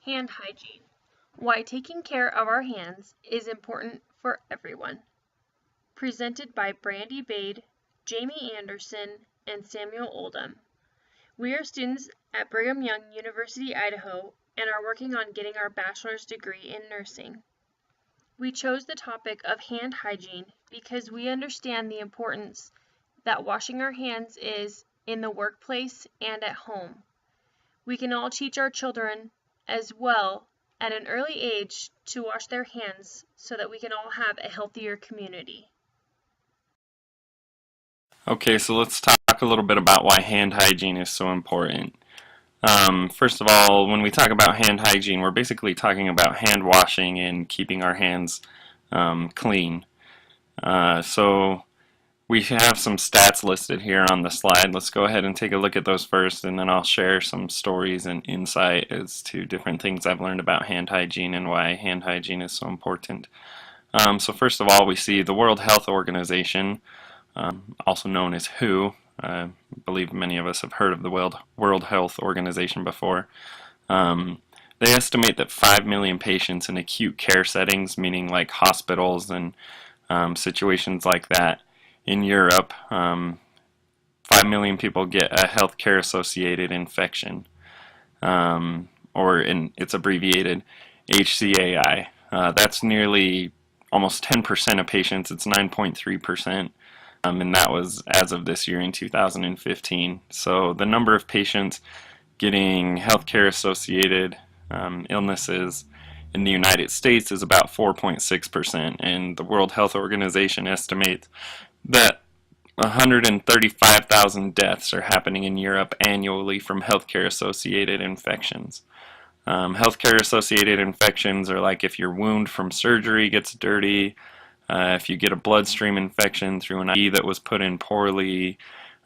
Hand hygiene. Why taking care of our hands is important for everyone. Presented by Brandy Bade, Jamie Anderson, and Samuel Oldham. We are students at Brigham Young University, Idaho, and are working on getting our bachelor's degree in nursing. We chose the topic of hand hygiene because we understand the importance that washing our hands is in the workplace and at home. We can all teach our children as well at an early age to wash their hands so that we can all have a healthier community. Okay, so let's talk a little bit about why hand hygiene is so important. First of all, when we talk about hand hygiene, we're basically talking about hand washing and keeping our hands clean. So we have some stats listed here on the slide. Let's go ahead and take a look at those first, and then I'll share some stories and insight as to different things I've learned about hand hygiene and why hand hygiene is so important. So first of all, we see the World Health Organization, also known as WHO. I believe many of us have heard of the World Health Organization before. They estimate that 5 million patients in acute care settings, meaning like hospitals and situations like that in Europe, 5 million people get a healthcare associated infection, it's abbreviated HCAI. That's nearly almost 10% of patients. It's 9.3%. And that was as of this year in 2015. So the number of patients getting healthcare associated illnesses in the United States is about 4.6%, and the World Health Organization estimates that 135,000 deaths are happening in Europe annually from healthcare associated infections. Healthcare associated infections are like if your wound from surgery gets dirty, if you get a bloodstream infection through an IV that was put in poorly,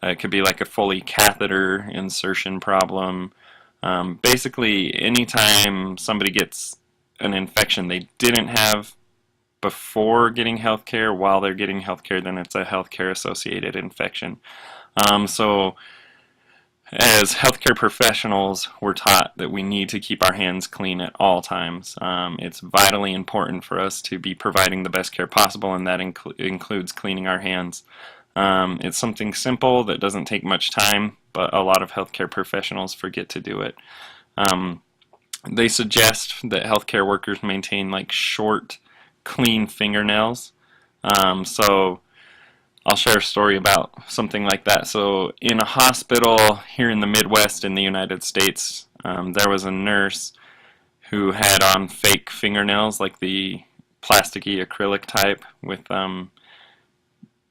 it could be like a Foley catheter insertion problem. Basically, anytime somebody gets an infection they didn't have before getting healthcare, while they're getting healthcare, then it's a healthcare associated infection. So as healthcare professionals, we're taught that we need to keep our hands clean at all times. It's vitally important for us to be providing the best care possible, and that includes cleaning our hands. It's something simple that doesn't take much time, but a lot of healthcare professionals forget to do it. They suggest that healthcare workers maintain like short, clean fingernails. So I'll share a story about something like that. So in a hospital here in the Midwest in the United States, there was a nurse who had on fake fingernails, like the plasticky acrylic type with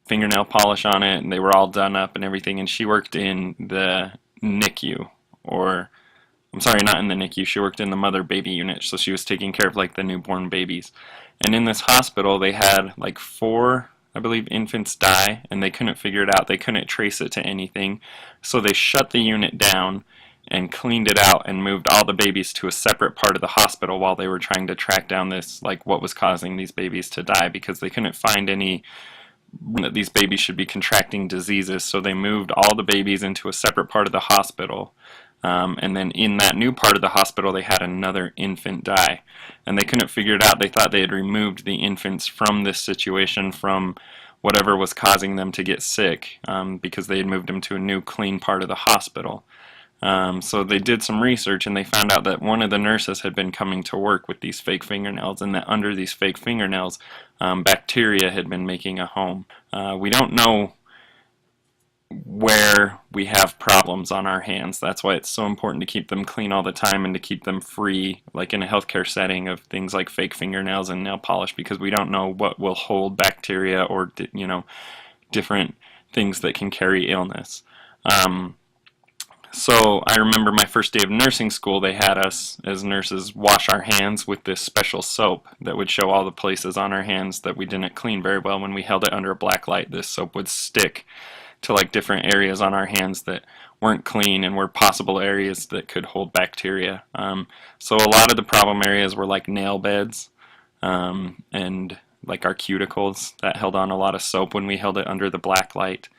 fingernail polish on it, and they were all done up and everything, and she worked in the NICU, or I'm sorry, not in the NICU, she worked in the mother-baby unit, so she was taking care of like the newborn babies. And in this hospital they had like 4, I believe, infants die, and they couldn't figure it out. They couldn't trace it to anything. So they shut the unit down and cleaned it out and moved all the babies to a separate part of the hospital while they were trying to track down this, like what was causing these babies to die, because they couldn't find any that these babies should be contracting diseases. So they moved all the babies into a separate part of the hospital. And then in that new part of the hospital they had another infant die, and they couldn't figure it out. They thought they had removed the infants from this situation, from whatever was causing them to get sick, because they had moved them to a new clean part of the hospital. So they did some research and they found out that one of the nurses had been coming to work with these fake fingernails, and that under these fake fingernails bacteria had been making a home. We don't know where we have problems on our hands. That's why it's so important to keep them clean all the time and to keep them free, like in a healthcare setting, of things like fake fingernails and nail polish, because we don't know what will hold bacteria or different things that can carry illness. So I remember my first day of nursing school, they had us as nurses wash our hands with this special soap that would show all the places on our hands that we didn't clean very well. When we held it under a black light, this soap would stick to like different areas on our hands that weren't clean and were possible areas that could hold bacteria. So a lot of the problem areas were like nail beds and like our cuticles that held on a lot of soap when we held it under the black light.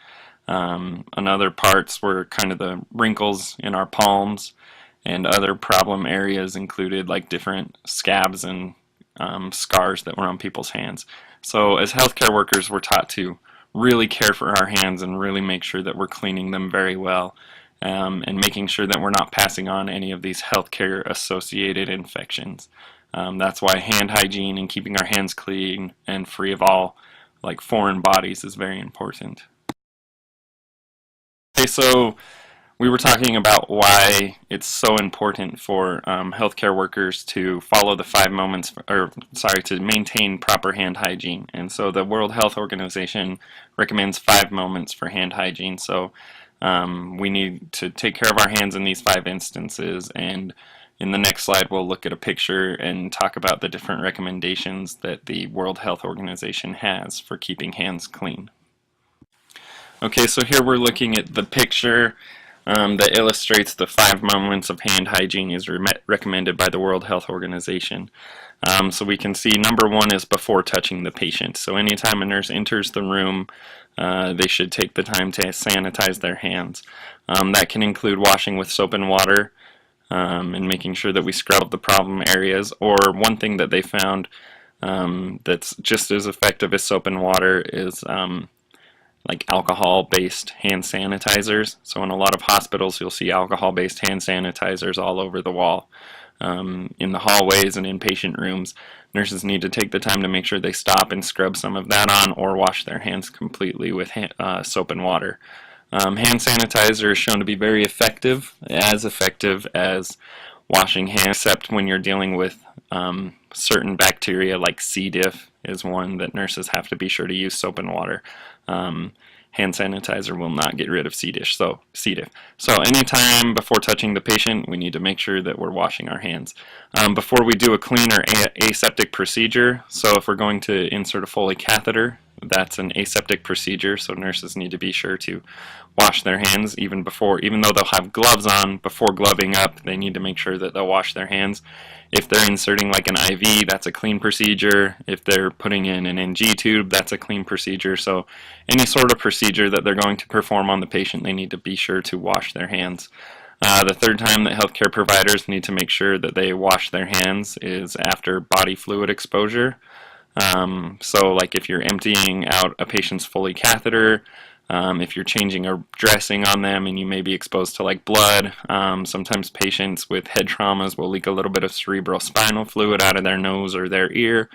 And other parts were kind of the wrinkles in our palms and other problem areas included like different scabs and scars that were on people's hands. So as healthcare workers, we're taught to really care for our hands and really make sure that we're cleaning them very well, and making sure that we're not passing on any of these healthcare associated infections. That's why hand hygiene and keeping our hands clean and free of all like foreign bodies is very important. Okay, so we were talking about why it's so important for healthcare workers to follow the 5 moments, to maintain proper hand hygiene. And so the World Health Organization recommends 5 moments for hand hygiene. So we need to take care of our hands in these 5 instances. And in the next slide, we'll look at a picture and talk about the different recommendations that the World Health Organization has for keeping hands clean. Okay, so here we're looking at the picture that illustrates the 5 moments of hand hygiene is recommended by the World Health Organization. So we can see number 1 is before touching the patient. So anytime a nurse enters the room, they should take the time to sanitize their hands. That can include washing with soap and water, and making sure that we scrub the problem areas. Or one thing that they found that's just as effective as soap and water is like alcohol-based hand sanitizers. So in a lot of hospitals, you'll see alcohol-based hand sanitizers all over the wall. In the hallways and in patient rooms, nurses need to take the time to make sure they stop and scrub some of that on or wash their hands completely with soap and water. Hand sanitizer is shown to be very effective, as effective as washing hands, except when you're dealing with certain bacteria like C. diff is one that nurses have to be sure to use soap and water. Hand sanitizer will not get rid of C. diff. So anytime before touching the patient, we need to make sure that we're washing our hands. Before we do a clean or aseptic procedure, so if we're going to insert a Foley catheter, that's an aseptic procedure, so nurses need to be sure to wash their hands even though they'll have gloves on. Before gloving up, they need to make sure that they'll wash their hands. If they're inserting like an IV, that's a clean procedure. If they're putting in an NG tube, that's a clean procedure. So any sort of procedure that they're going to perform on the patient, they need to be sure to wash their hands. The third time that healthcare providers need to make sure that they wash their hands is after body fluid exposure. So like if you're emptying out a patient's Foley catheter, if you're changing a dressing on them and you may be exposed to like blood, sometimes patients with head traumas will leak a little bit of cerebral spinal fluid out of their nose or their ear,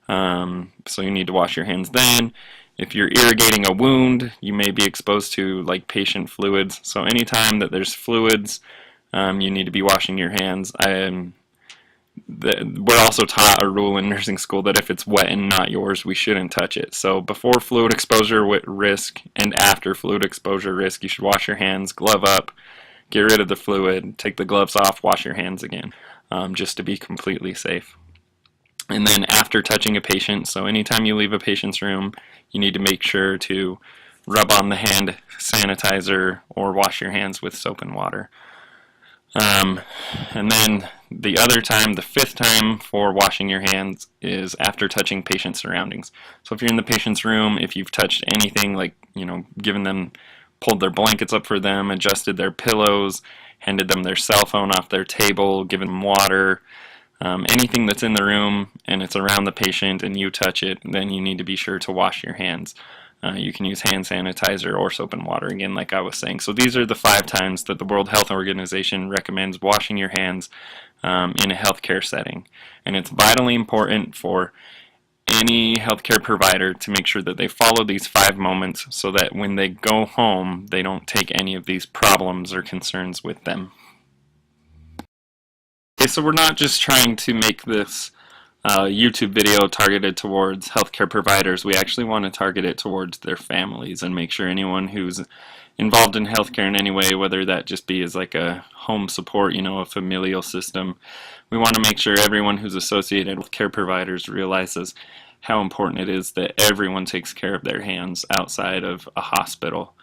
so you need to wash your hands then. If you're irrigating a wound, you may be exposed to like patient fluids, so anytime that there's fluids, you need to be washing your hands. We're also taught a rule in nursing school that if it's wet and not yours, we shouldn't touch it. So before fluid exposure risk and after fluid exposure risk, you should wash your hands, glove up, get rid of the fluid, take the gloves off, wash your hands again, just to be completely safe. And then after touching a patient, so anytime you leave a patient's room, you need to make sure to rub on the hand sanitizer or wash your hands with soap and water. And then the other time, the 5th time for washing your hands is after touching patient surroundings. So if you're in the patient's room, if you've touched anything like, pulled their blankets up for them, adjusted their pillows, handed them their cell phone off their table, given them water, anything that's in the room and it's around the patient and you touch it, then you need to be sure to wash your hands. You can use hand sanitizer or soap and water again, like I was saying. So these are the 5 times that the World Health Organization recommends washing your hands in a healthcare setting. And it's vitally important for any healthcare provider to make sure that they follow these 5 moments so that when they go home, they don't take any of these problems or concerns with them. Okay, so we're not just trying to make this YouTube video targeted towards healthcare providers. We actually want to target it towards their families and make sure anyone who's involved in healthcare in any way, whether that just be as like a home support, a familial system, we want to make sure everyone who's associated with care providers realizes how important it is that everyone takes care of their hands outside of a hospital.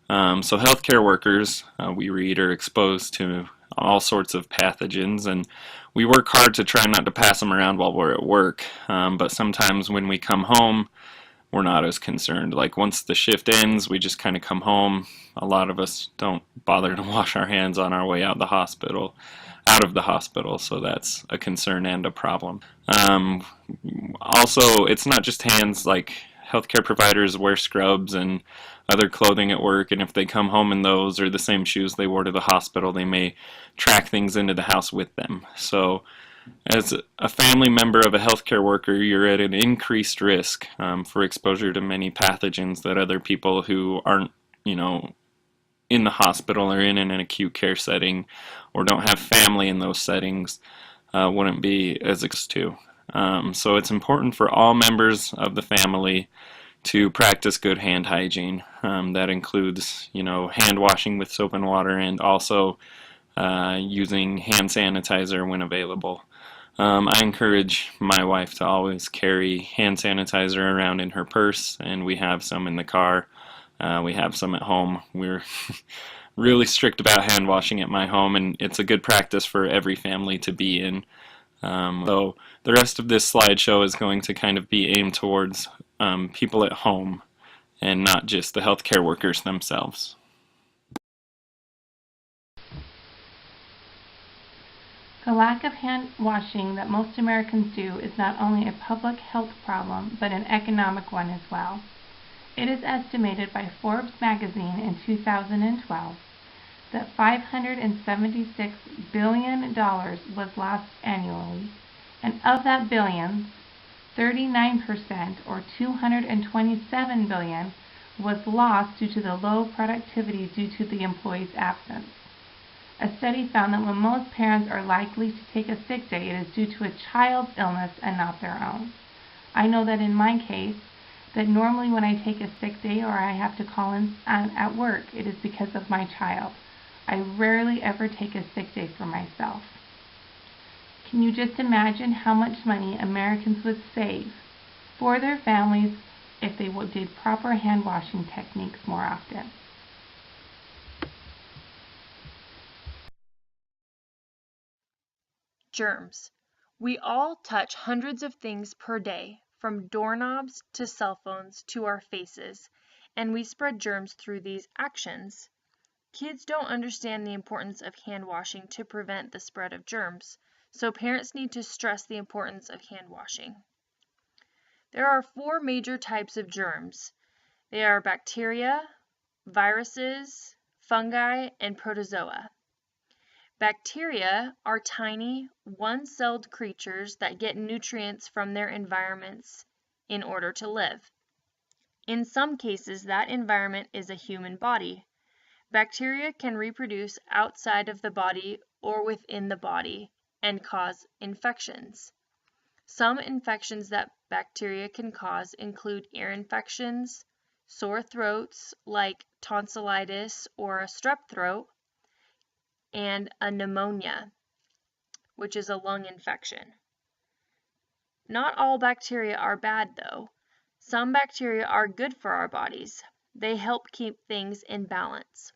So healthcare workers, we read, are exposed to all sorts of pathogens, and we work hard to try not to pass them around while we're at work, but sometimes when we come home, we're not as concerned. Like once the shift ends, we just kind of come home. A lot of us don't bother to wash our hands on our way out the hospital. out of the hospital, so that's a concern and a problem. Also, it's not just hands. Like, healthcare providers wear scrubs and other clothing at work, and if they come home in those or the same shoes they wore to the hospital, they may track things into the house with them. So as a family member of a healthcare worker, you're at an increased risk for exposure to many pathogens that other people who aren't, you know, in the hospital or in an acute care setting or don't have family in those settings wouldn't be as exposed to. So it's important for all members of the family to practice good hand hygiene. That includes, you know, hand washing with soap and water, and also using hand sanitizer when available. I encourage my wife to always carry hand sanitizer around in her purse, and we have some in the car. We have some at home. We're really strict about hand washing at my home, and it's a good practice for every family to be in. So the rest of this slideshow is going to kind of be aimed towards people at home and not just the healthcare workers themselves. The lack of hand washing that most Americans do is not only a public health problem, but an economic one as well. It is estimated by Forbes magazine in 2012 that $576 billion was lost annually, and of that billions, 39% or $227 billion was lost due to the low productivity due to the employee's absence. A study found that when most parents are likely to take a sick day, it is due to a child's illness and not their own. I know that in my case, that normally when I take a sick day or I have to call in at work, it is because of my child. I rarely ever take a sick day for myself. Can you just imagine how much money Americans would save for their families if they did proper hand washing techniques more often? Germs. We all touch hundreds of things per day, from doorknobs to cell phones to our faces, and we spread germs through these actions. Kids don't understand the importance of hand washing to prevent the spread of germs, so parents need to stress the importance of hand washing. There are 4 major types of germs. They are bacteria, viruses, fungi, and protozoa. Bacteria are tiny, one-celled creatures that get nutrients from their environments in order to live. In some cases, that environment is a human body. Bacteria can reproduce outside of the body or within the body and cause infections. Some infections that bacteria can cause include ear infections, sore throats like tonsillitis or a strep throat, and a pneumonia, which is a lung infection. Not all bacteria are bad, though. Some bacteria are good for our bodies. They help keep things in balance.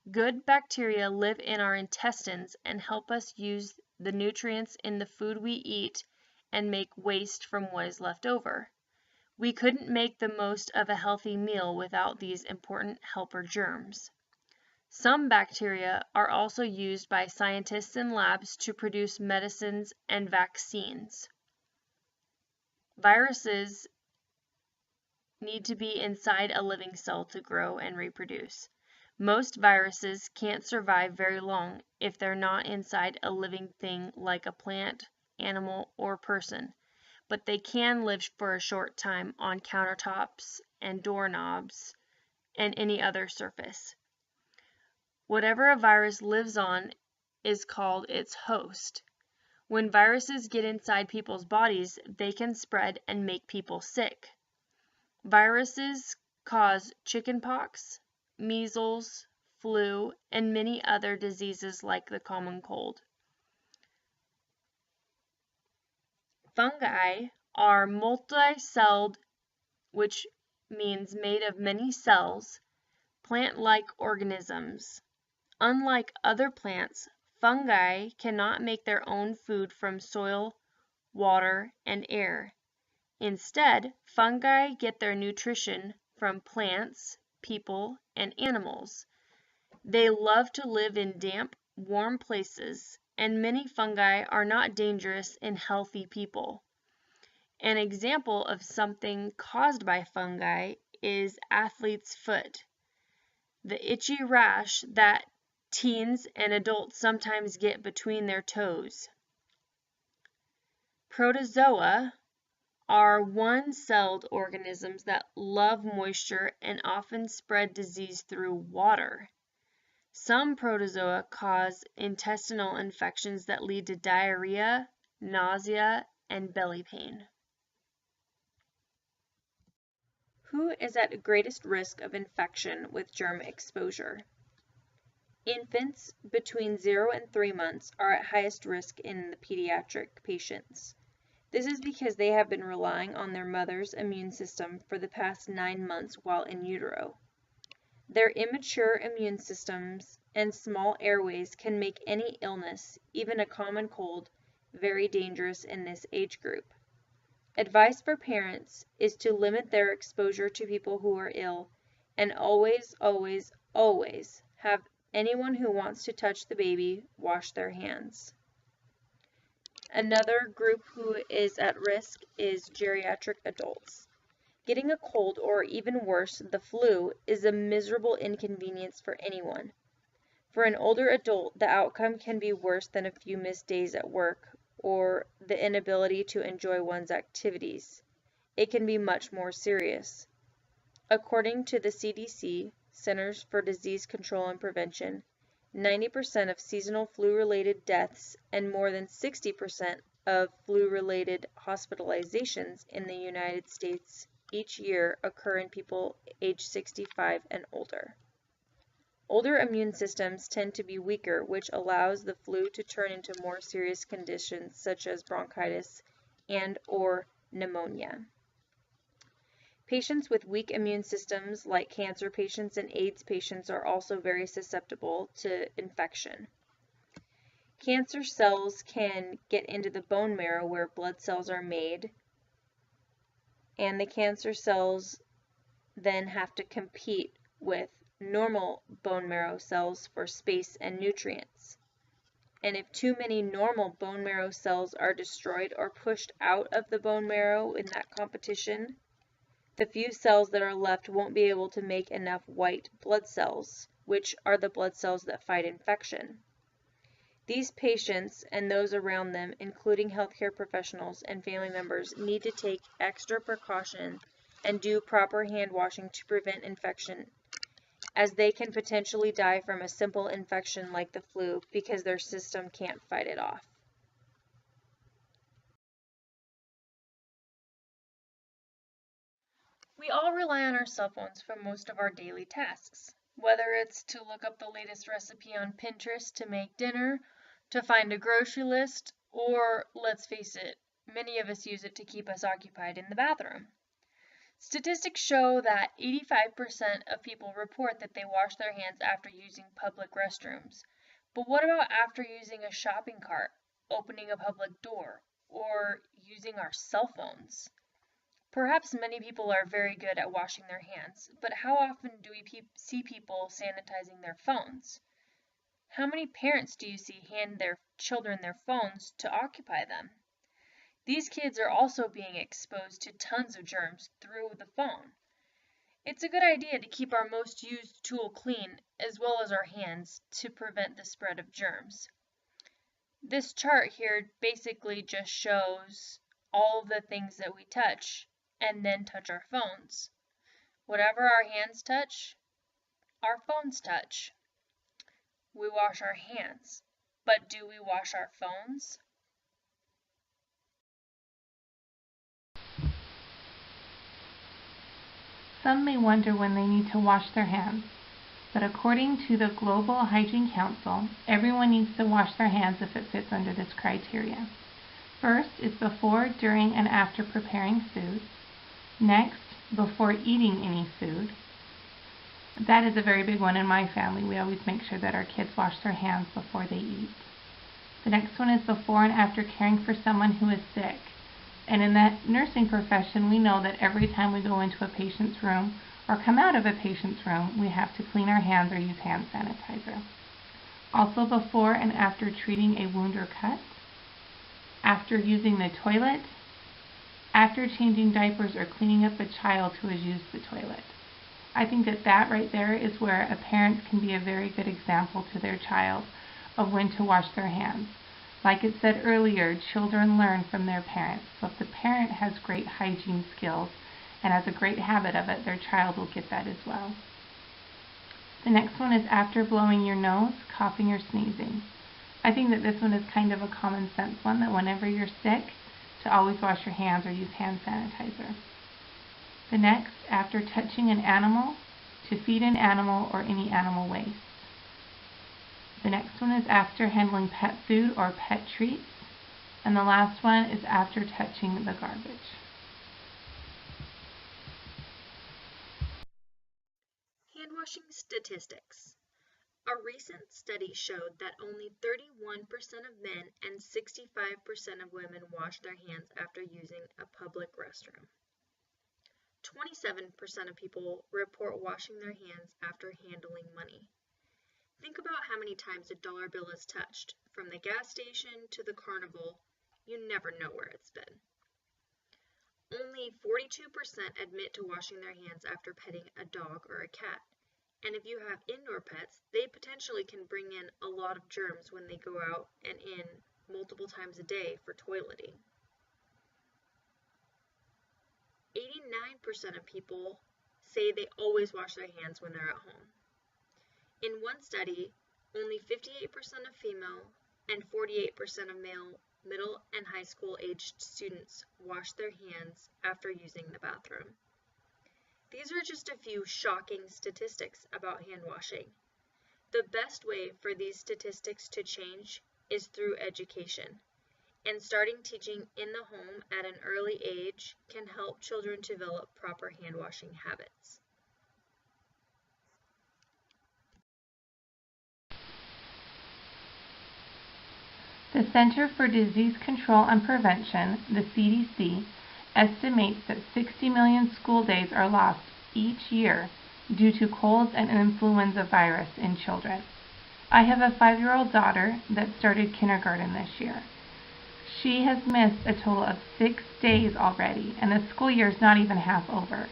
Good bacteria live in our intestines and help us use the nutrients in the food we eat and make waste from what is left over. We couldn't make the most of a healthy meal without these important helper germs. Some bacteria are also used by scientists in labs to produce medicines and vaccines. Viruses need to be inside a living cell to grow and reproduce. Most viruses can't survive very long if they're not inside a living thing like a plant, animal, or person, but they can live for a short time on countertops and doorknobs and any other surface. Whatever a virus lives on is called its host. When viruses get inside people's bodies, they can spread and make people sick. Viruses cause chickenpox, measles, flu, and many other diseases like the common cold. Fungi are multi-celled, which means made of many cells, plant-like organisms. Unlike other plants, fungi cannot make their own food from soil, water, and air. Instead, fungi get their nutrition from plants, people, and animals. They love to live in damp, warm places and many fungi are not dangerous in healthy people. An example of something caused by fungi is athlete's foot, the itchy rash that teens and adults sometimes get between their toes. Protozoa are one-celled organisms that love moisture and often spread disease through water. Some protozoa cause intestinal infections that lead to diarrhea, nausea, and belly pain. Who is at greatest risk of infection with germ exposure? Infants between 0 and 3 months are at highest risk in the pediatric patients. This is because they have been relying on their mother's immune system for the past 9 months while in utero. Their immature immune systems and small airways can make any illness, even a common cold, very dangerous in this age group. Advice for parents is to limit their exposure to people who are ill and always, always, always have anyone who wants to touch the baby wash their hands. Another group who is at risk is geriatric adults. Getting a cold or even worse, the flu, is a miserable inconvenience for anyone. For an older adult, the outcome can be worse than a few missed days at work or the inability to enjoy one's activities. It can be much more serious. According to the CDC, Centers for Disease Control and Prevention, 90% of seasonal flu-related deaths and more than 60% of flu-related hospitalizations in the United States each year occur in people age 65 and older. Older immune systems tend to be weaker, which allows the flu to turn into more serious conditions such as bronchitis and/or pneumonia. Patients with weak immune systems, like cancer patients and AIDS patients, are also very susceptible to infection. Cancer cells can get into the bone marrow where blood cells are made, and the cancer cells then have to compete with normal bone marrow cells for space and nutrients. And if too many normal bone marrow cells are destroyed or pushed out of the bone marrow in that competition, the few cells that are left won't be able to make enough white blood cells, which are the blood cells that fight infection. These patients and those around them, including healthcare professionals and family members, need to take extra precaution and do proper hand washing to prevent infection, as they can potentially die from a simple infection like the flu because their system can't fight it off. We all rely on our cell phones for most of our daily tasks, whether it's to look up the latest recipe on Pinterest to make dinner, to find a grocery list, or, let's face it, many of us use it to keep us occupied in the bathroom. Statistics show that 85% of people report that they wash their hands after using public restrooms. But what about after using a shopping cart, opening a public door, or using our cell phones? Perhaps many people are very good at washing their hands, but how often do we see people sanitizing their phones? How many parents do you see hand their children their phones to occupy them? These kids are also being exposed to tons of germs through the phone. It's a good idea to keep our most used tool clean, as well as our hands, to prevent the spread of germs. This chart here basically just shows all of the things that we touch and then touch our phones. Whatever our hands touch, our phones touch. We wash our hands, but do we wash our phones? Some may wonder when they need to wash their hands, but according to the Global Hygiene Council, everyone needs to wash their hands if it fits under this criteria. First is before, during, and after preparing food. Next, before eating any food. That is a very big one in my family. We always make sure that our kids wash their hands before they eat. The next one is before and after caring for someone who is sick. And in that nursing profession, we know that every time we go into a patient's room or come out of a patient's room, we have to clean our hands or use hand sanitizer. Also before and after treating a wound or cut, after using the toilet, after changing diapers or cleaning up a child who has used the toilet. I think that right there is where a parent can be a very good example to their child of when to wash their hands. Like it said earlier, children learn from their parents. So if the parent has great hygiene skills and has a great habit of it, their child will get that as well. The next one is after blowing your nose, coughing or sneezing. I think that this one is kind of a common sense one, that whenever you're sick, to always wash your hands or use hand sanitizer. The next, after touching an animal, to feed an animal or any animal waste. The next one is after handling pet food or pet treats. And the last one is after touching the garbage. Hand washing statistics. A recent study showed that only 31% of men and 65% of women wash their hands after using a public restroom. 27% of people report washing their hands after handling money. Think about how many times a dollar bill is touched, from the gas station to the carnival. You never know where it's been. Only 42% admit to washing their hands after petting a dog or a cat. And if you have indoor pets, they potentially can bring in a lot of germs when they go out and in multiple times a day for toileting. 89% of people say they always wash their hands when they're at home. In one study, only 58% of female and 48% of male middle and high school aged students wash their hands after using the bathroom. These are just a few shocking statistics about hand washing. The best way for these statistics to change is through education, and starting teaching in the home at an early age can help children develop proper hand washing habits. The Center for Disease Control and Prevention, the CDC, estimates that 60 million school days are lost each year due to colds and influenza virus in children. I have a 5-year-old daughter that started kindergarten this year. She has missed a total of 6 days already, and the school year is not even half over.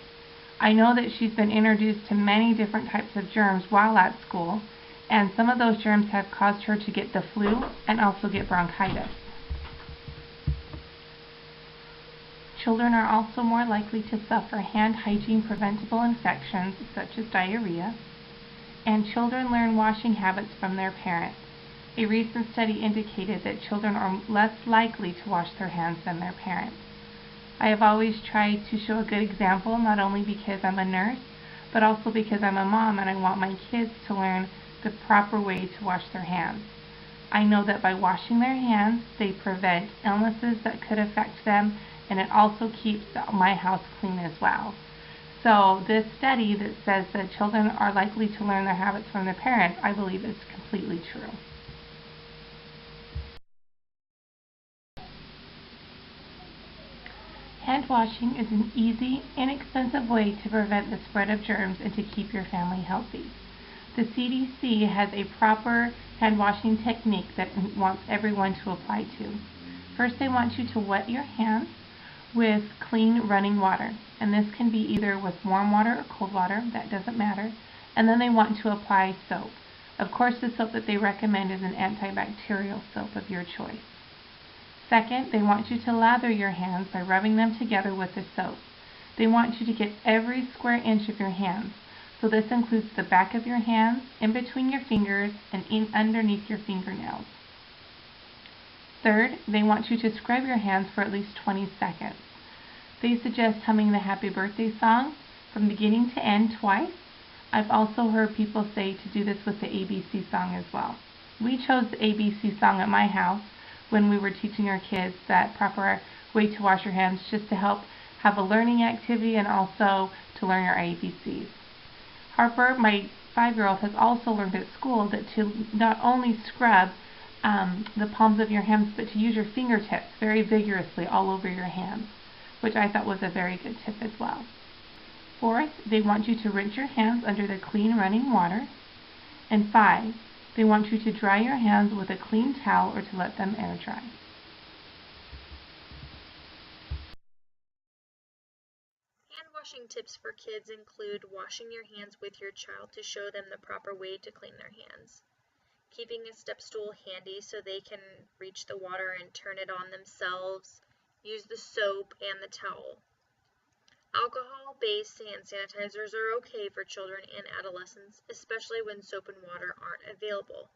I know that she's been introduced to many different types of germs while at school, and some of those germs have caused her to get the flu and also get bronchitis. Children are also more likely to suffer hand hygiene preventable infections such as diarrhea, and children learn washing habits from their parents. A recent study indicated that children are less likely to wash their hands than their parents. I have always tried to show a good example, not only because I'm a nurse, but also because I'm a mom and I want my kids to learn the proper way to wash their hands. I know that by washing their hands, they prevent illnesses that could affect them, and it also keeps my house clean as well. So this study that says that children are likely to learn their habits from their parents, I believe is completely true. Hand washing is an easy, inexpensive way to prevent the spread of germs and to keep your family healthy. The CDC has a proper hand washing technique that it wants everyone to apply to. First, they want you to wet your hands with clean running water, and this can be either with warm water or cold water, that doesn't matter. And then they want to apply soap. Of course, the soap that they recommend is an antibacterial soap of your choice. Second, they want you to lather your hands by rubbing them together with the soap. They want you to get every square inch of your hands. So this includes the back of your hands, in between your fingers, and underneath your fingernails. Third, they want you to scrub your hands for at least 20 seconds. They suggest humming the happy birthday song from beginning to end twice. I've also heard people say to do this with the ABC song as well. We chose the ABC song at my house when we were teaching our kids that proper way to wash your hands, just to help have a learning activity and also to learn your ABCs. Harper, my 5-year-old, has also learned at school that to not only scrub the palms of your hands, but to use your fingertips very vigorously all over your hands, which I thought was a very good tip as well. Fourth, they want you to rinse your hands under the clean running water. And 5, They want you to dry your hands with a clean towel or to let them air dry. Hand washing tips for kids include washing your hands with your child to show them the proper way to clean their hands, keeping a step stool handy so they can reach the water and turn it on themselves, use the soap and the towel. Alcohol-based hand sanitizers are okay for children and adolescents, especially when soap and water aren't available.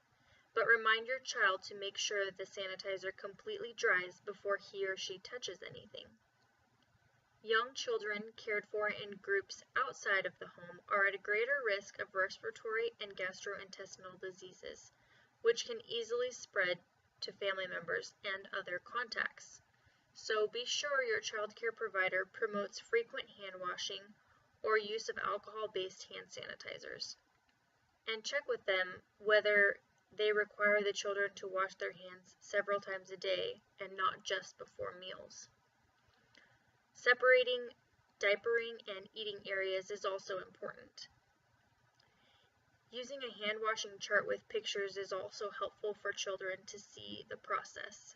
But remind your child to make sure that the sanitizer completely dries before he or she touches anything. Young children cared for in groups outside of the home are at a greater risk of respiratory and gastrointestinal diseases, which can easily spread to family members and other contacts. So be sure your child care provider promotes frequent hand washing or use of alcohol-based hand sanitizers. And check with them whether they require the children to wash their hands several times a day and not just before meals. Separating diapering and eating areas is also important. Using a hand washing chart with pictures is also helpful for children to see the process.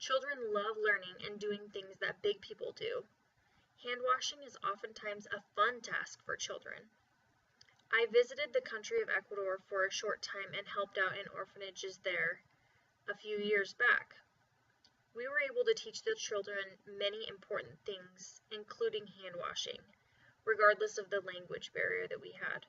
Children love learning and doing things that big people do. Hand washing is oftentimes a fun task for children. I visited the country of Ecuador for a short time and helped out in orphanages there a few years back. We were able to teach the children many important things, including hand washing, regardless of the language barrier that we had.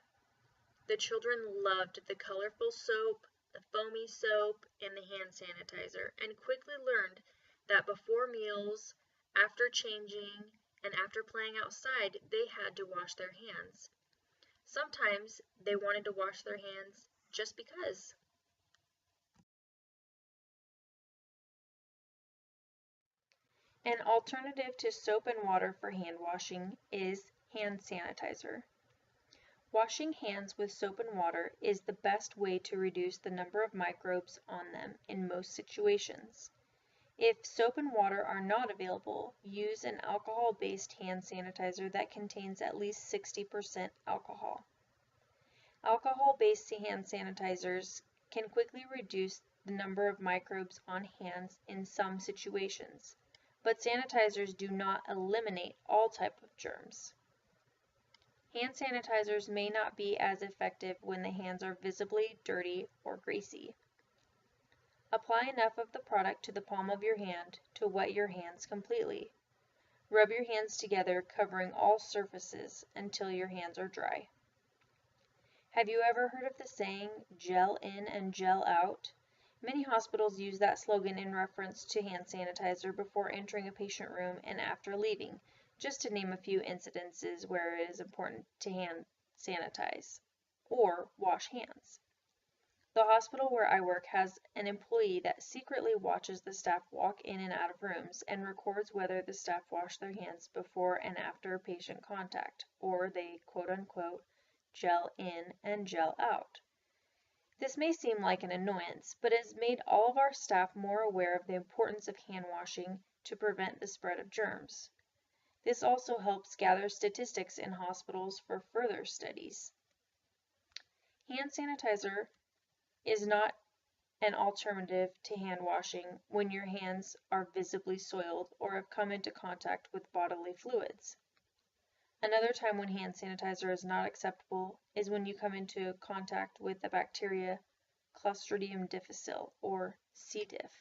The children loved the colorful soap, the foamy soap, and the hand sanitizer, and quickly learned that before meals, after changing, and after playing outside, they had to wash their hands. Sometimes they wanted to wash their hands just because. An alternative to soap and water for hand washing is hand sanitizer. Washing hands with soap and water is the best way to reduce the number of microbes on them in most situations. If soap and water are not available, use an alcohol-based hand sanitizer that contains at least 60% alcohol. Alcohol-based hand sanitizers can quickly reduce the number of microbes on hands in some situations, but sanitizers do not eliminate all types of germs. Hand sanitizers may not be as effective when the hands are visibly dirty or greasy. Apply enough of the product to the palm of your hand to wet your hands completely. Rub your hands together, covering all surfaces until your hands are dry. Have you ever heard of the saying, gel in and gel out? Many hospitals use that slogan in reference to hand sanitizer before entering a patient room and after leaving, just to name a few incidences where it is important to hand sanitize or wash hands. The hospital where I work has an employee that secretly watches the staff walk in and out of rooms and records whether the staff wash their hands before and after patient contact, or they quote-unquote gel in and gel out. This may seem like an annoyance, but it has made all of our staff more aware of the importance of hand washing to prevent the spread of germs. This also helps gather statistics in hospitals for further studies. Hand sanitizer is not an alternative to hand washing when your hands are visibly soiled or have come into contact with bodily fluids. Another time when hand sanitizer is not acceptable is when you come into contact with the bacteria Clostridium difficile, or C. diff.